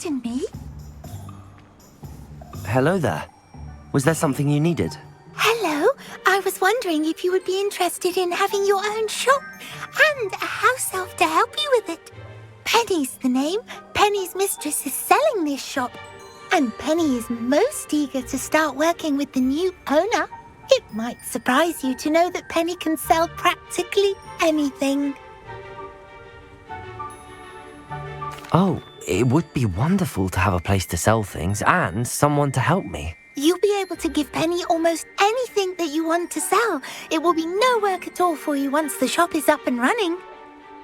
Pardon me? Hello there. Was there something you needed? Hello. I was wondering if you would be interested in having your own shop and a house elf to help you with it. Penny's the name. Penny's mistress is selling this shop. And Penny is most eager to start working with the new owner. It might surprise you to know that Penny can sell practically anything. Oh, it would be wonderful to have a place to sell things and someone to help me. You'll be able to give Penny almost anything that you want to sell. It will be no work at all for you once the shop is up and running.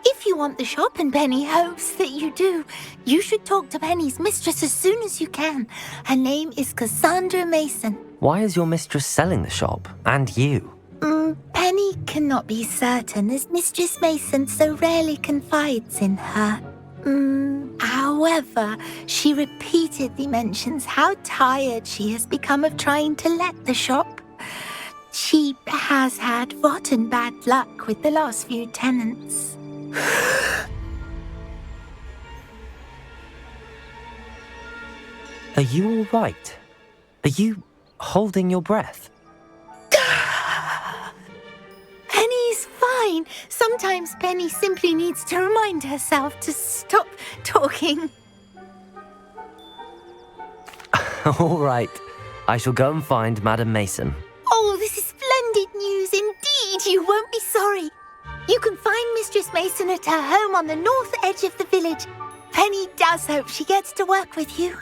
If you want the shop, and Penny hopes that you do, you should talk to Penny's mistress as soon as you can. Her name is Cassandra Mason. Why is your mistress selling the shop? And you? Penny cannot be certain, as Mistress Mason so rarely confides in her. However, she repeatedly mentions how tired she has become of trying to let the shop. She has had rotten bad luck with the last few tenants. Are you all right? Are you holding your breath? Penny's fine. Sometimes Penny simply needs to remind herself to stop talking. All right. I shall go and find Madam Mason. Oh, this is splendid news indeed. You won't be sorry. You can find Mistress Mason at her home on the north edge of the village. Penny does hope she gets to work with you.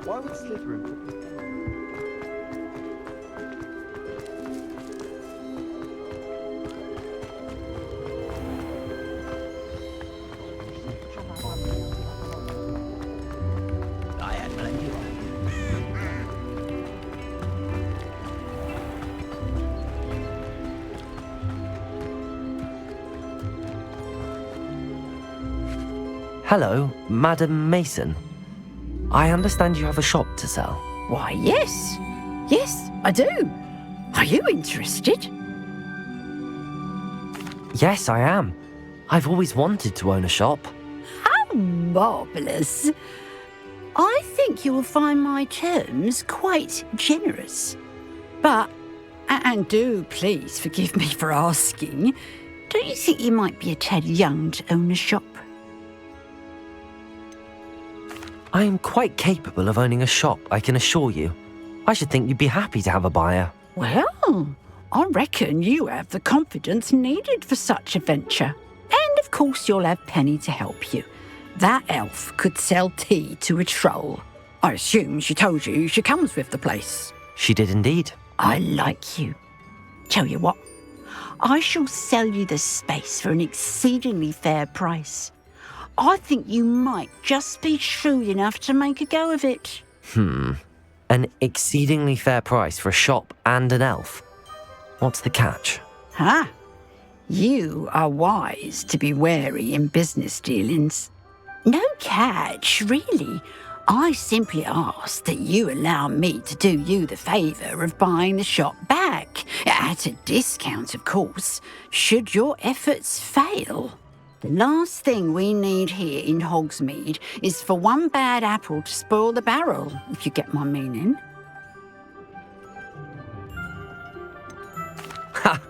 Why would Slytherin? Hello, Madam Mason. I understand you have a shop to sell. Why, yes. Yes, I do. Are you interested? Yes, I am. I've always wanted to own a shop. How marvellous. I think you will find my terms quite generous. But, and do please forgive me for asking, don't you think you might be a tad young to own a shop? I am quite capable of owning a shop, I can assure you. I should think you'd be happy to have a buyer. Well, I reckon you have the confidence needed for such a venture. And of course you'll have Penny to help you. That elf could sell tea to a troll. I assume she told you she comes with the place. She did indeed. I like you. Tell you what, I shall sell you the space for an exceedingly fair price. I think you might just be shrewd enough to make a go of it. An exceedingly fair price for a shop and an elf. What's the catch? You are wise to be wary in business dealings. No catch, really. I simply ask that you allow me to do you the favour of buying the shop back, at a discount, of course, should your efforts fail. The last thing we need here in Hogsmeade is for one bad apple to spoil the barrel, if you get my meaning. Ha!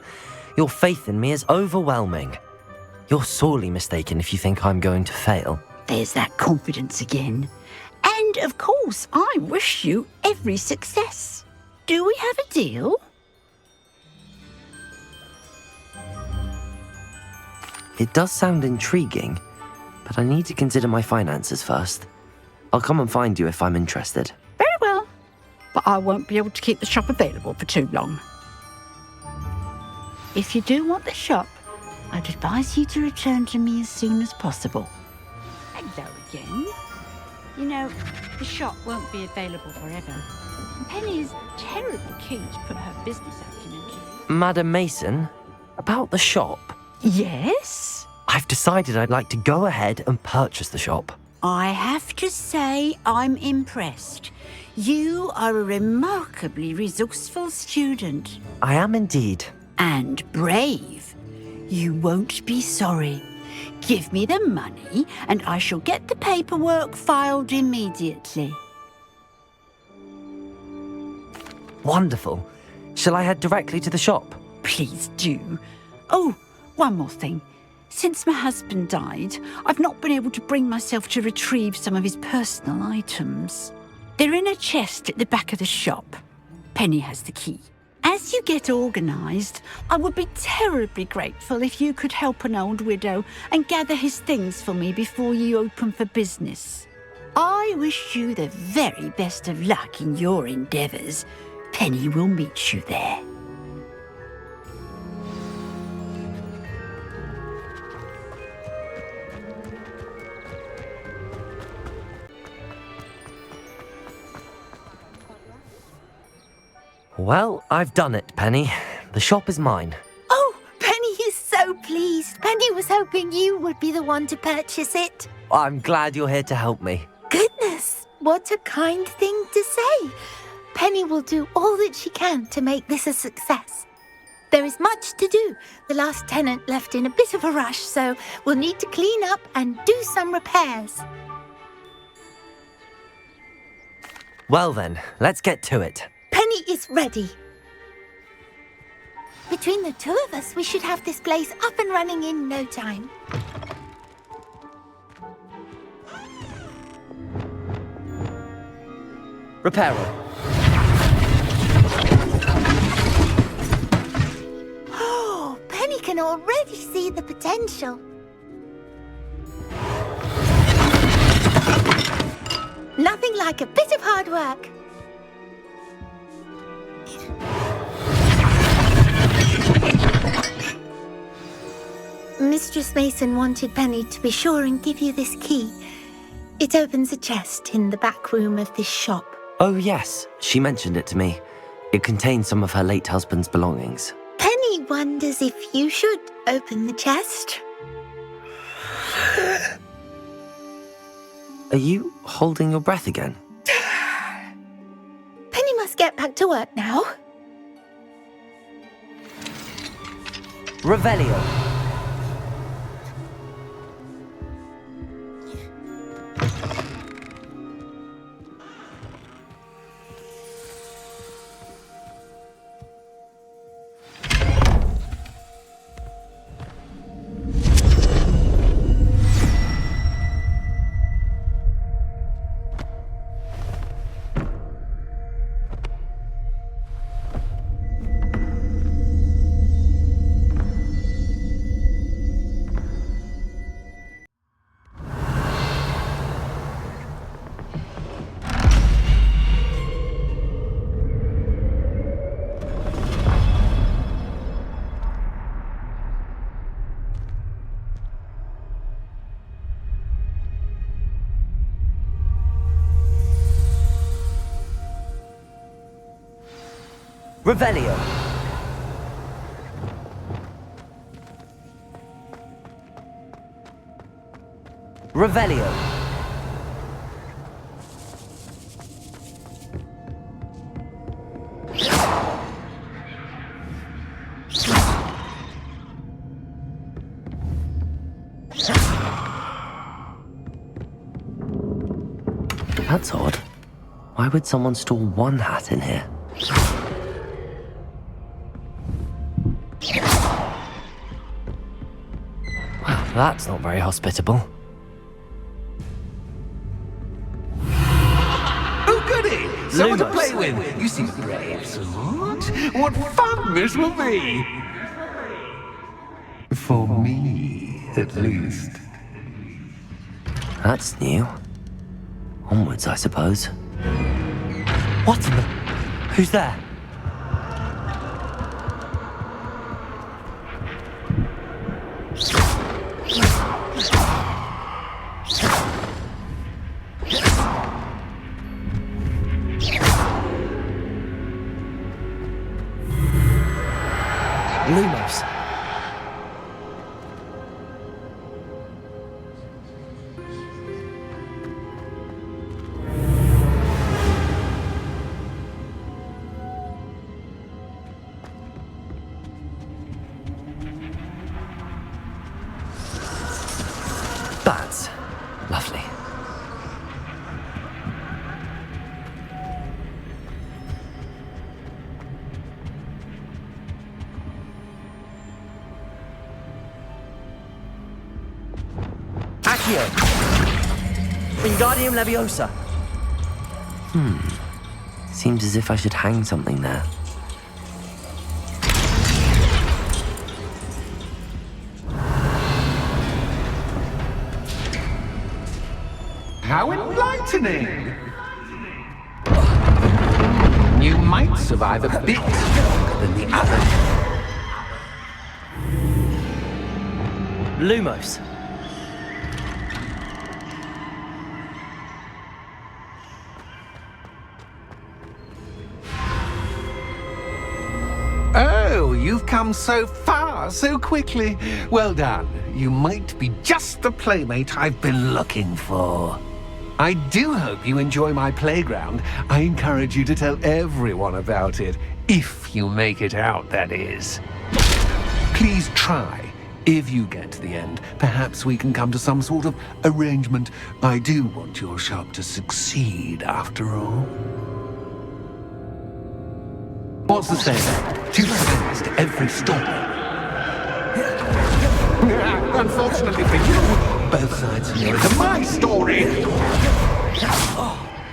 Your faith in me is overwhelming. You're sorely mistaken if you think I'm going to fail. There's that confidence again. And, of course, I wish you every success. Do we have a deal? It does sound intriguing, but I need to consider my finances first. I'll come and find you if I'm interested. Very well, but I won't be able to keep the shop available for too long. If you do want the shop, I'd advise you to return to me as soon as possible. Hello again. You know, the shop won't be available forever. Penny is terribly keen to put her business acumen to use. Madam Mason, about the shop. Yes? I've decided I'd like to go ahead and purchase the shop. I have to say I'm impressed. You are a remarkably resourceful student. I am indeed. and brave. You won't be sorry. Give me the money and I shall get the paperwork filed immediately. Wonderful. Shall I head directly to the shop? Please do. Oh, one more thing. Since my husband died, I've not been able to bring myself to retrieve some of his personal items. They're in a chest at the back of the shop. Penny has the key. As you get organised, I would be terribly grateful if you could help an old widow and gather his things for me before you open for business. I wish you the very best of luck in your endeavours. Penny will meet you there. Well, I've done it, Penny. The shop is mine. Oh, Penny is so pleased. Penny was hoping you would be the one to purchase it. I'm glad you're here to help me. Goodness, what a kind thing to say. Penny will do all that she can to make this a success. There is much to do. The last tenant left in a bit of a rush, so we'll need to clean up and do some repairs. Well then, let's get to it. Penny is ready. Between the two of us, we should have this place up and running in no time. Repairer. Oh, Penny can already see the potential. Nothing like a bit of hard work. Mistress Mason wanted Penny to be sure and give you this key. It opens a chest in the back room of this shop. Oh yes, she mentioned it to me. It contains some of her late husband's belongings. Penny wonders if you should open the chest. Are you holding your breath again? Penny must get back to work now. Revelio. Revelio. Revelio. That's odd. Why would someone store one hat in here? Well, that's not very hospitable. Oh, goody! Someone to play with. You seem brave, sweetheart. What fun this will be! For me, at least. That's new. Onwards, I suppose. What in the... Who's there? Lumos. Accio! Wingardium Leviosa! Seems as if I should hang something there. How enlightening! You might survive a bit longer than the others. Lumos. Oh, you've come so far so quickly. Well done. You might be just the playmate I've been looking for. I do hope you enjoy my playground. I encourage you to tell everyone about it. If you make it out, that is. Please try. If you get to the end, perhaps we can come to some sort of arrangement. I do want your shop to succeed, after all. What's the saying? Two sides to every story. Unfortunately for you, both sides are to my story.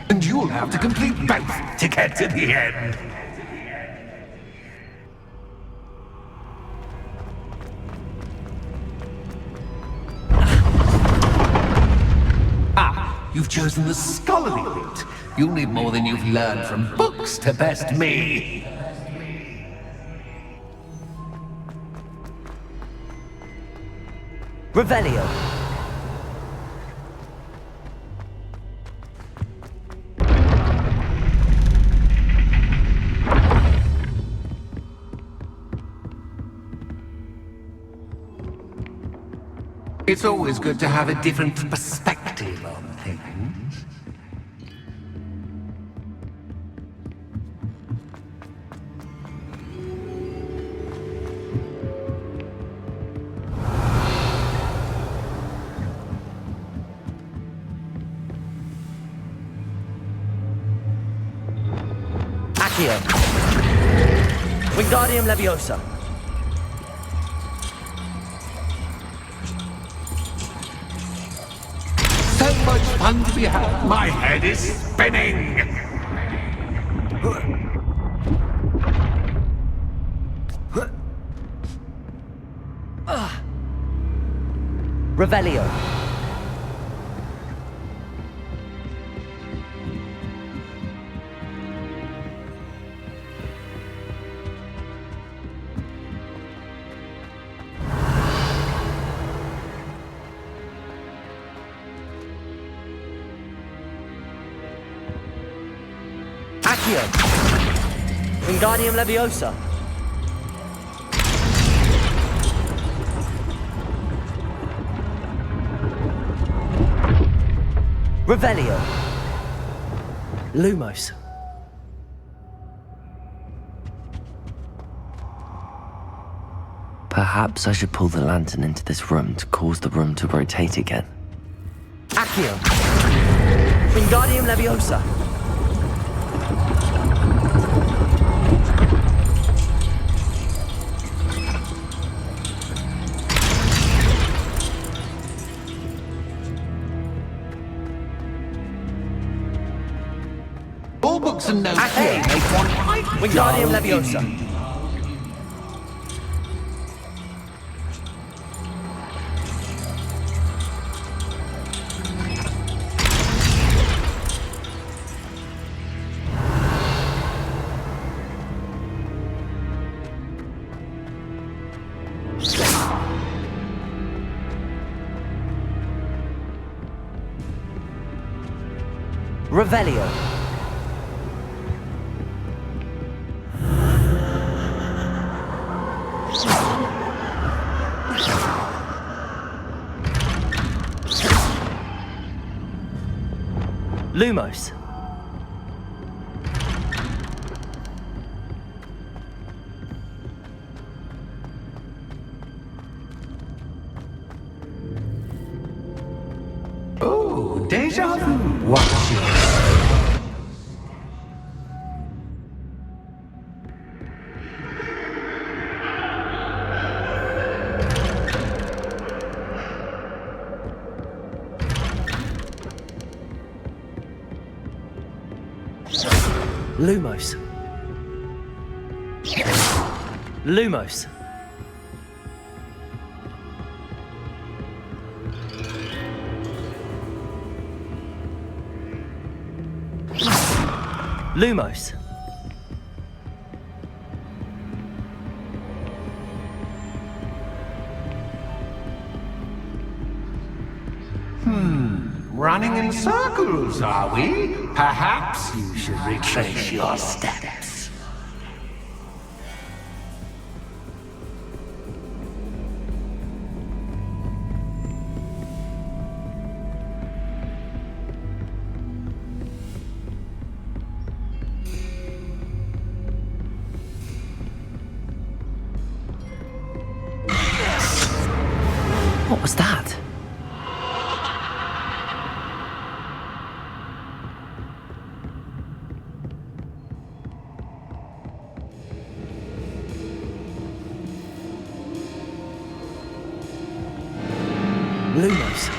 And you'll have to complete both to get to the end. You've chosen the scholarly route. You'll need more than you've learned from books to best me. Revelio. It's always good to have a different perspective on things. Accio. Wingardium Leviosa. So much fun to be had. My head is spinning. Revelio. Accio. Wingardium Leviosa. Revelio. Lumos. Perhaps I should pull the lantern into this room to cause the room to rotate again. Accio. Wingardium Leviosa. All books and notes Accio. make one quite Wingardium dull Leviosa. indeed. Revelio. Lumos. Oh, deja vu. Watch your... Lumos. Lumos. Lumos. Running in circles, are we? Perhaps you should retrace your steps. What was that? Lumos.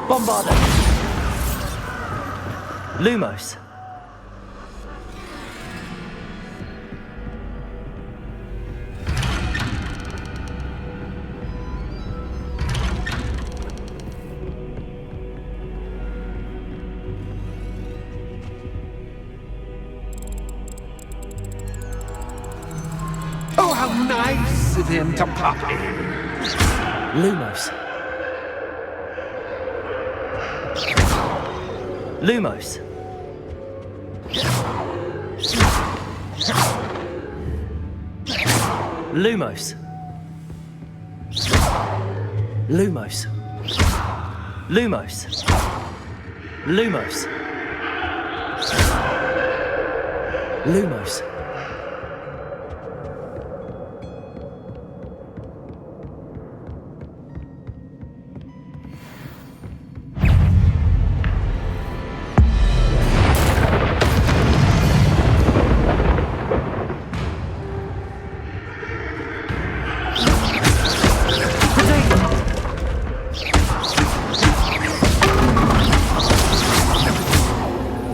Bombarda. Lumos. Oh, how nice of him to pop in. Lumos. Lumos. Lumos. Lumos. Lumos. Lumos. Lumos.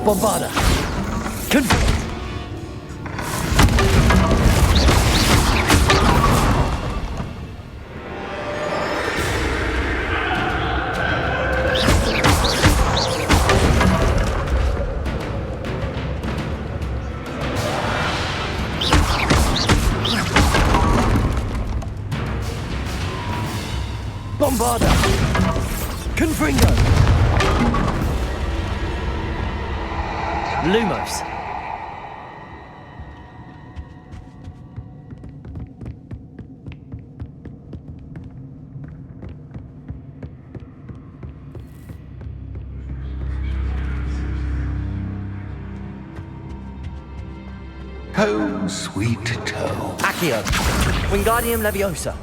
Bombarda. Confront. Bombarda. Confringo. Lumos. Home sweet toe. Accio. Wingardium Leviosa.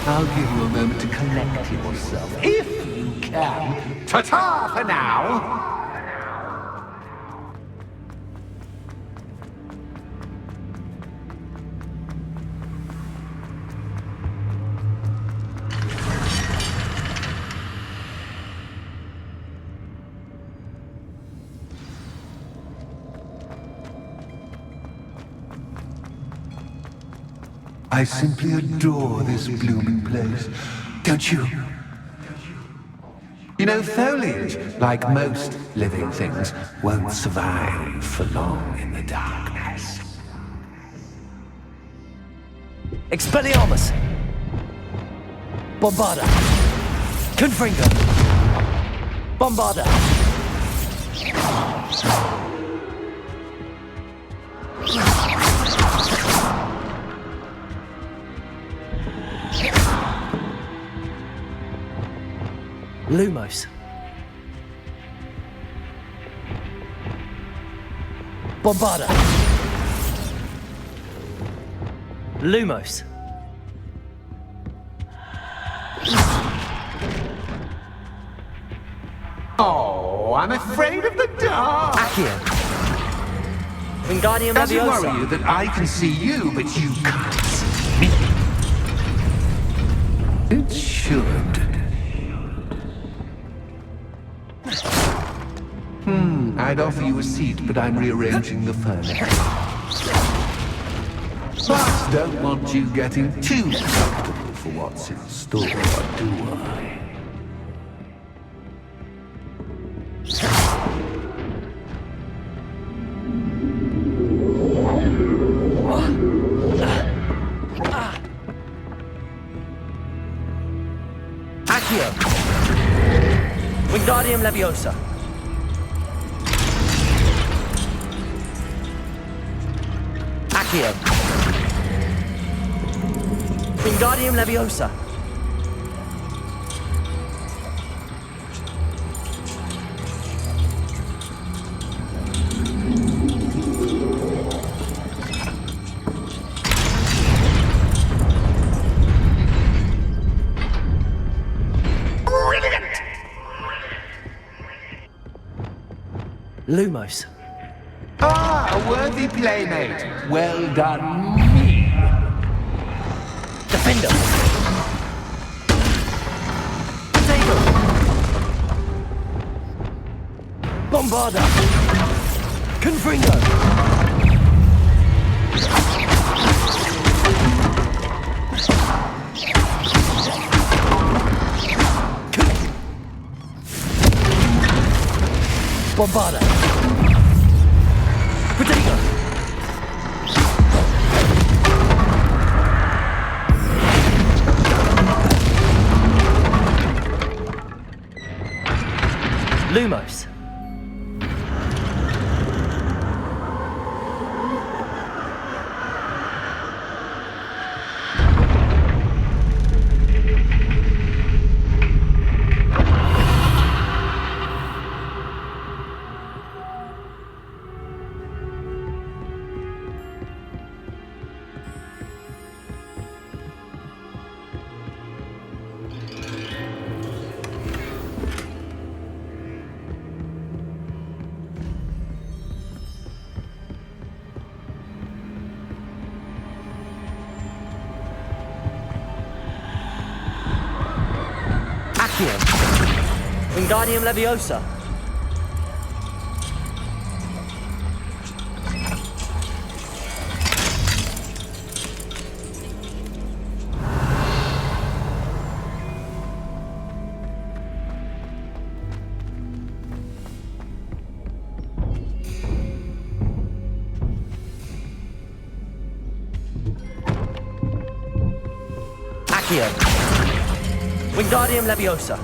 I'll give you a moment to collect yourself, if you can. Ta-ta for now! I simply adore this blooming place. Don't you? You know, foliage, like most living things, won't survive for long in the darkness. Expelliarmus! Bombarda! Confringo! Bombarda! Lumos. Bombarda. Lumos. Oh, I'm afraid of the dark. Accio. Wingardium Does it worry Leviosa. you that I can see you, but you can't see me? It should. I'd offer you a seat, but I'm rearranging the furniture. But don't want you getting too comfortable for what's in store, do I? Accio. Wingardium Leviosa. Accio. Wingardium Leviosa. Brilliant! Lumos. Ah, a worthy playmate. Well done, me. Defender. Potato. Bombarda. Confringo. Bombarda. Potato. Lumos. Accio. Wingardium Leviosa. Accio. Wingardium Leviosa.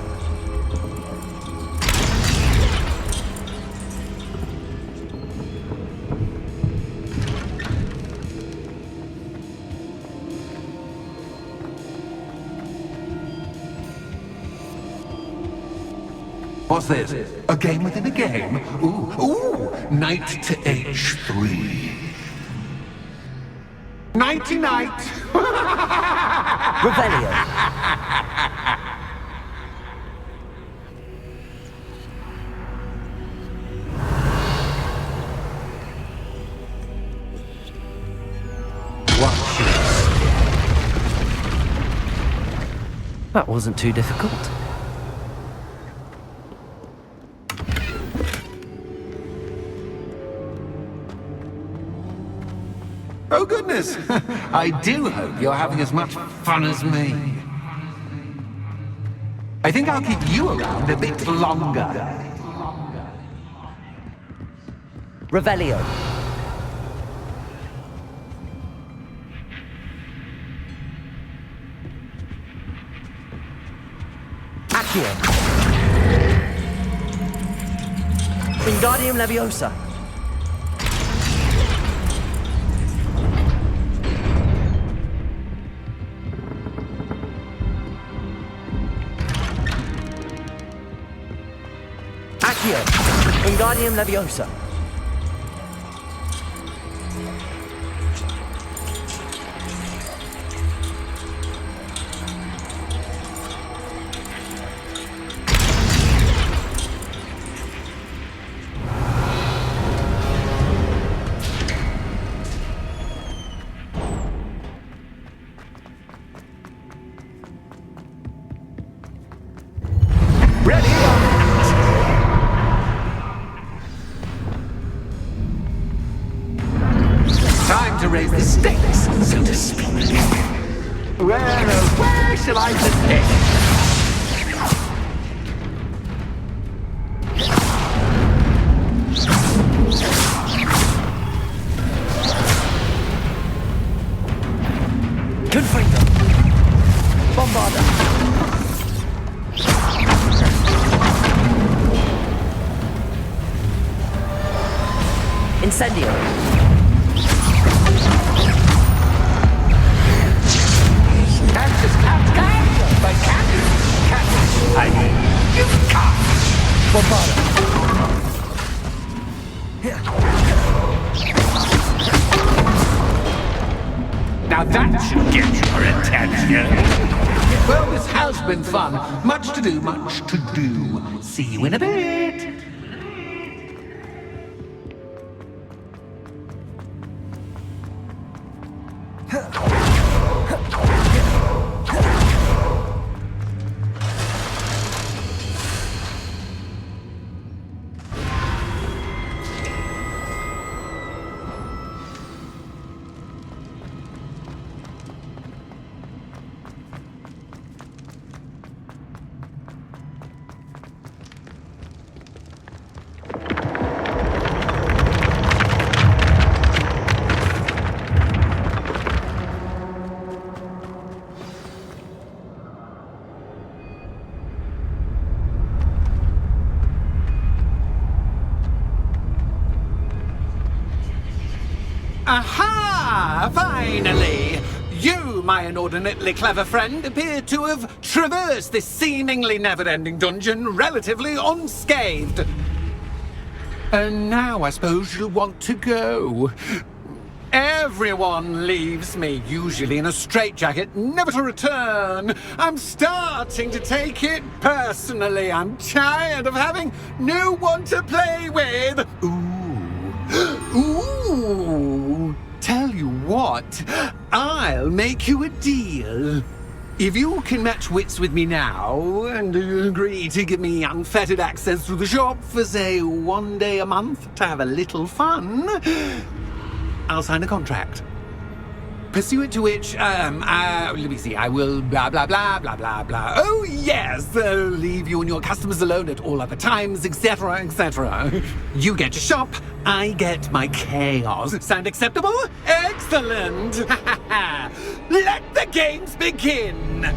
What's this? A game within a game? Ooh, knight to h3. Nighty-night! Revelio. Watch this. That wasn't too difficult. Oh, goodness. I do hope you're having as much fun as me. I think I'll keep you around a bit longer. Revelio. Accio. Wingardium Leviosa. Accio. Wingardium Leviosa. Time to raise the stakes, so to speak. Where shall I begin? Confront. Bombarda. Incendio. Now that should get your attention. Well, this has been fun. Much to do, much to do. See you in a bit. Aha! Finally! You, my inordinately clever friend, appear to have traversed this seemingly never-ending dungeon relatively unscathed. And now I suppose you'll want to go. Everyone leaves me, usually in a straitjacket, never to return. I'm starting to take it personally. I'm tired of having no one to play with. Ooh, tell you what, I'll make you a deal. If you can match wits with me now, and agree to give me unfettered access to the shop for, say, 1 day a month to have a little fun, I'll sign a contract. Pursuant to which, let me see, I will blah, blah, blah, blah, blah, blah. Oh, yes, leave you and your customers alone at all other times, etc., etc. You get your shop, I get my chaos. Sound acceptable? Excellent! Let the games begin!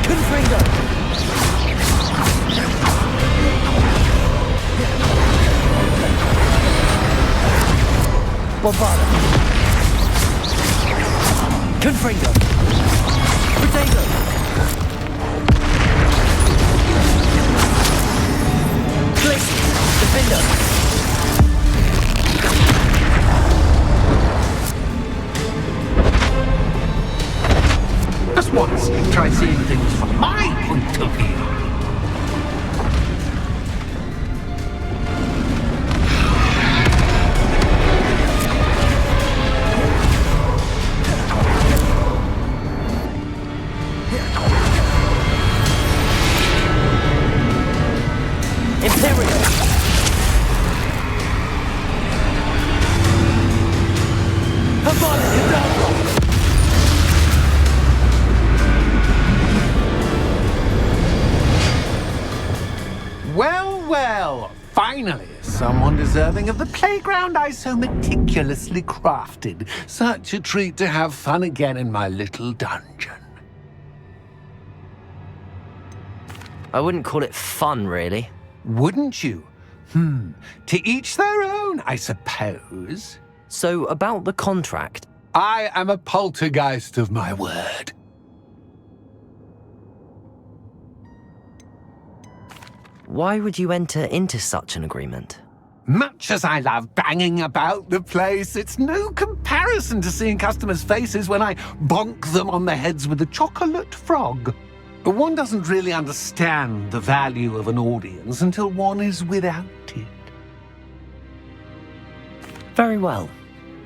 Confringo! Bombada! Confringo! Potato! Glacier! Defender! Just once, try seeing things from my point of view. Well, finally, someone deserving of the playground I so meticulously crafted. Such a treat to have fun again in my little dungeon. I wouldn't call it fun, really. Wouldn't you? To each their own, I suppose. So, about the contract. I am a poltergeist of my word. Why would you enter into such an agreement? Much as I love banging about the place, it's no comparison to seeing customers' faces when I bonk them on the heads with a chocolate frog. One doesn't really understand the value of an audience until one is without it. Very well.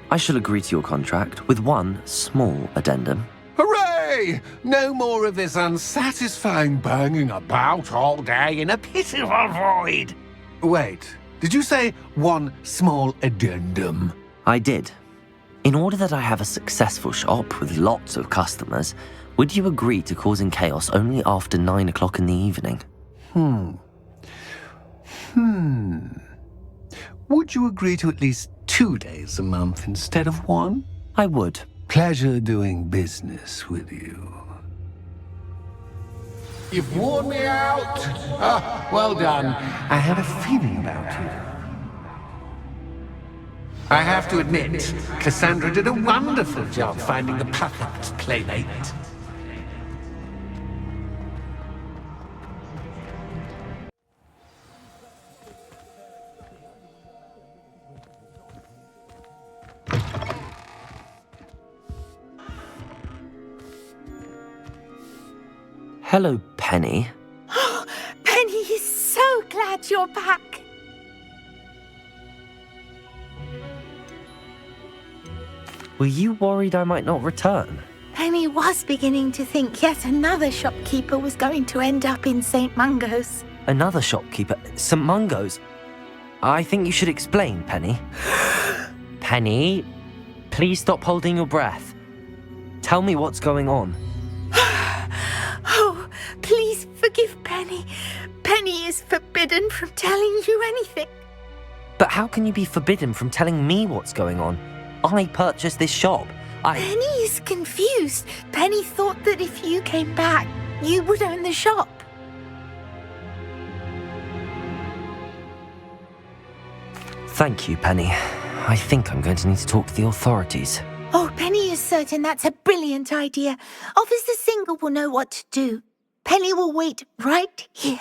I shall agree to your contract with one small addendum. Hooray! No more of this unsatisfying banging about all day in a pitiful void. Wait, did you say one small addendum? I did. In order that I have a successful shop with lots of customers, would you agree to causing chaos only after 9 o'clock in the evening? Would you agree to at least 2 days a month instead of one? I would. Pleasure doing business with you. You've worn me out. Well done. I had a feeling about you. I have to admit, Cassandra did a wonderful job finding the perfect playmate. Hello, Penny. Penny is so glad you're back. Were you worried I might not return? Penny was beginning to think yet another shopkeeper was going to end up in St. Mungo's. Another shopkeeper? St. Mungo's? I think you should explain, Penny. Penny, please stop holding your breath. Tell me what's going on. Oh, please forgive Penny. Penny is forbidden from telling you anything. But how can you be forbidden from telling me what's going on? I purchased this shop. Penny is confused. Penny thought that if you came back, you would own the shop. Thank you, Penny. I think I'm going to need to talk to the authorities. Oh, Penny is certain that's a brilliant idea. Officer Single will know what to do. Penny will wait right here.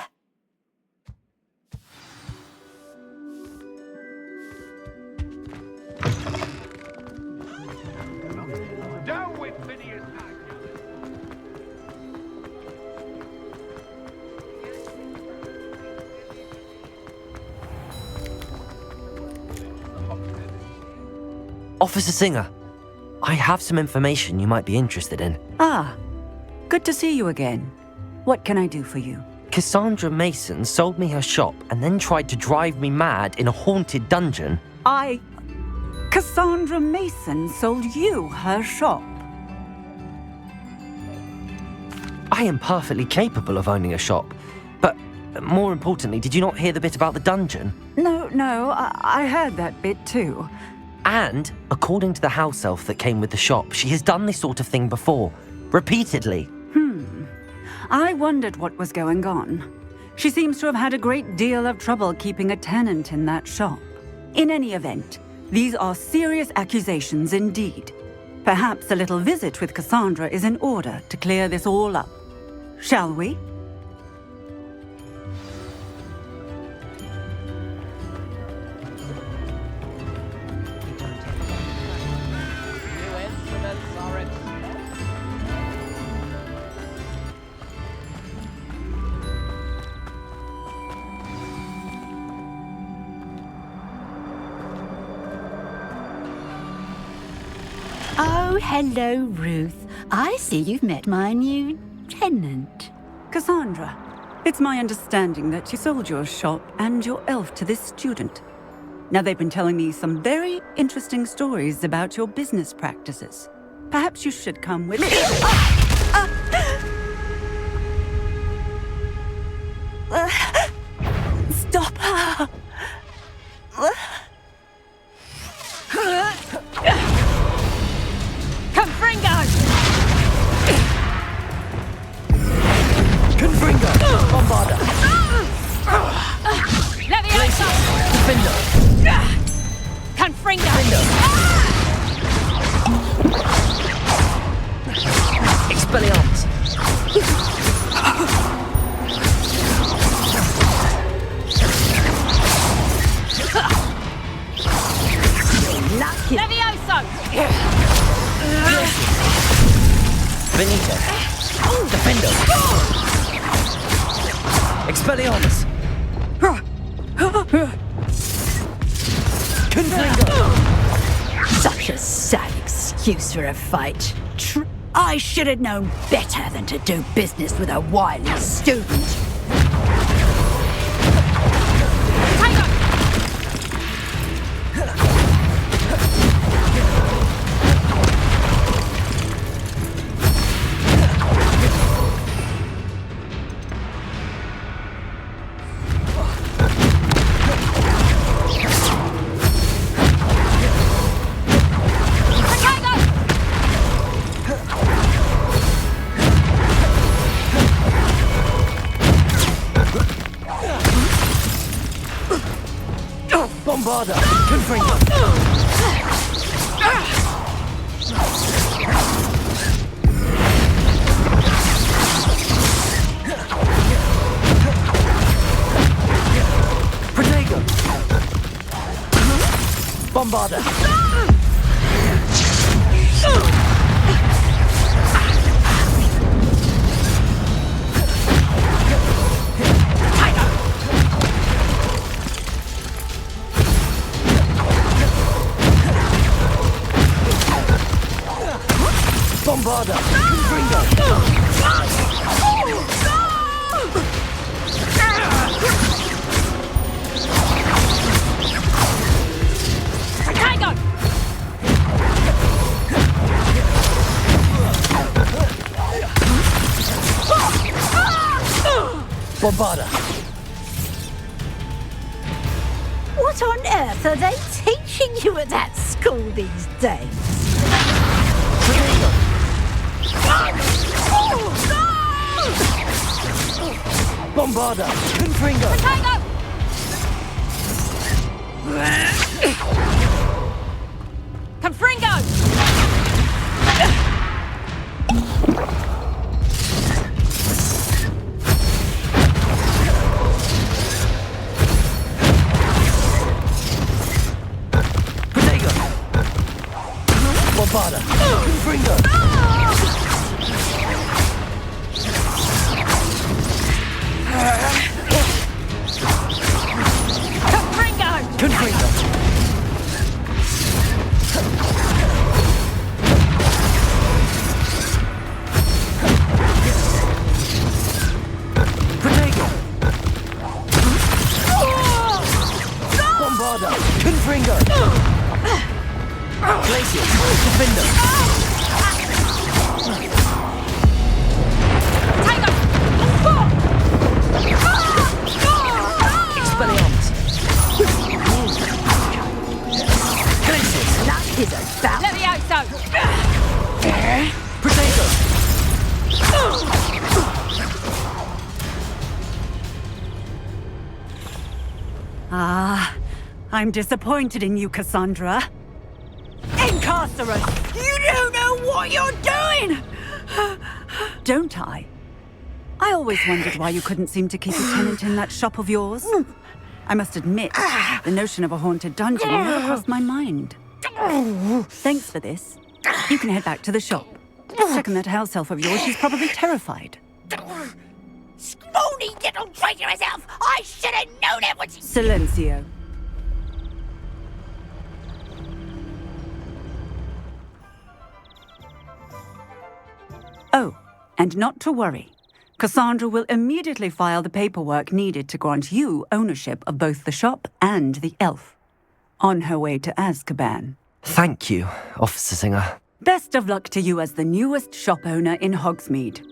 Officer Singer, I have some information you might be interested in. Ah, good to see you again. What can I do for you? Cassandra Mason sold me her shop and then tried to drive me mad in a haunted dungeon. Cassandra Mason sold you her shop. I am perfectly capable of owning a shop. But more importantly, did you not hear the bit about the dungeon? No, I heard that bit too. And, according to the house elf that came with the shop, she has done this sort of thing before. Repeatedly. I wondered what was going on. She seems to have had a great deal of trouble keeping a tenant in that shop. In any event, these are serious accusations indeed. Perhaps a little visit with Cassandra is in order to clear this all up. Shall we? Oh, hello, Ruth. I see you've met my new tenant. Cassandra, it's my understanding that you sold your shop and your elf to this student. Now, they've been telling me some very interesting stories about your business practices. Perhaps you should come with me. Stop her! Confringo! Confringo! Bombarda! Leviosa! Defender! Confringo! Expelliarmus! Levioso! Benito! Defender! Expelliarmus! Confringo! Such a sad excuse for a fight. I should have known better than to do business with a wily student. Bombarda! Confringo! Protego! Bombarda! Bombarda! Confringo! Protego! Bombarda! What on earth are they teaching you at that school these days? Bombarda! Confringo! Protego! Confringo! Protego! Bombarda! Confringo! Confringo! Confringo! Protego! Bombarda! Confringo! Glacius! Defender! Expelliarmus! Glacius! 'Tis about Levioso! Potato! I'm disappointed in you, Cassandra. Incarcerate! You don't know what you're doing! Don't I? I always wondered why you couldn't seem to keep a tenant in that shop of yours. I must admit, the notion of a haunted dungeon never crossed my mind. Thanks for this. You can head back to the shop. Checking that house elf of yours, she's probably terrified. Scrawny little traitor herself! I should have known it when she... Silencio. Oh, and not to worry. Cassandra will immediately file the paperwork needed to grant you ownership of both the shop and the elf. On her way to Azkaban. Thank you, Officer Singer. Best of luck to you as the newest shop owner in Hogsmeade.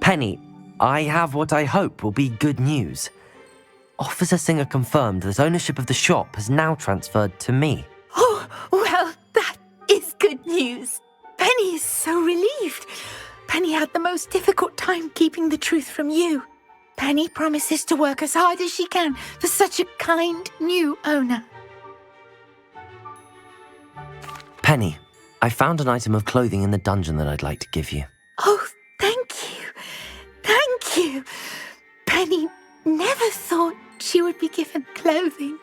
Penny, I have what I hope will be good news. Officer Singer confirmed that ownership of the shop has now transferred to me. Oh, well, that is good news. Penny is so relieved. Penny had the most difficult time keeping the truth from you. Penny promises to work as hard as she can for such a kind new owner. Penny, I found an item of clothing in the dungeon that I'd like to give you. Oh, thank you. Thank you. Penny never thought she would be given clothing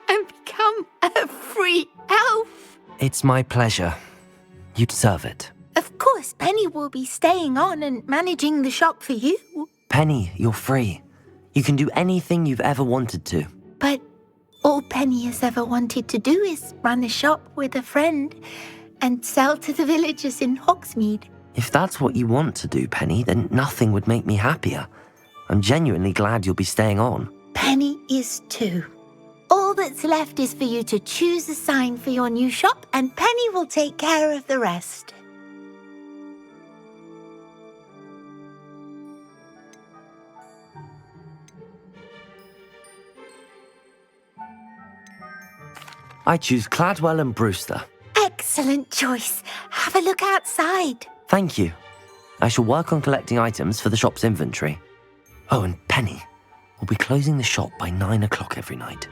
and become a free elf. It's my pleasure. You deserve it. Of course, Penny will be staying on and managing the shop for you. Penny, you're free. You can do anything you've ever wanted to. But all Penny has ever wanted to do is run a shop with a friend and sell to the villagers in Hogsmeade. If that's what you want to do, Penny, then nothing would make me happier. I'm genuinely glad you'll be staying on. Penny is too. All that's left is for you to choose a sign for your new shop, and Penny will take care of the rest. I choose Cladwell and Brewster. Excellent choice. Have a look outside. Thank you. I shall work on collecting items for the shop's inventory. Oh, and Penny, we'll be closing the shop by 9 o'clock every night.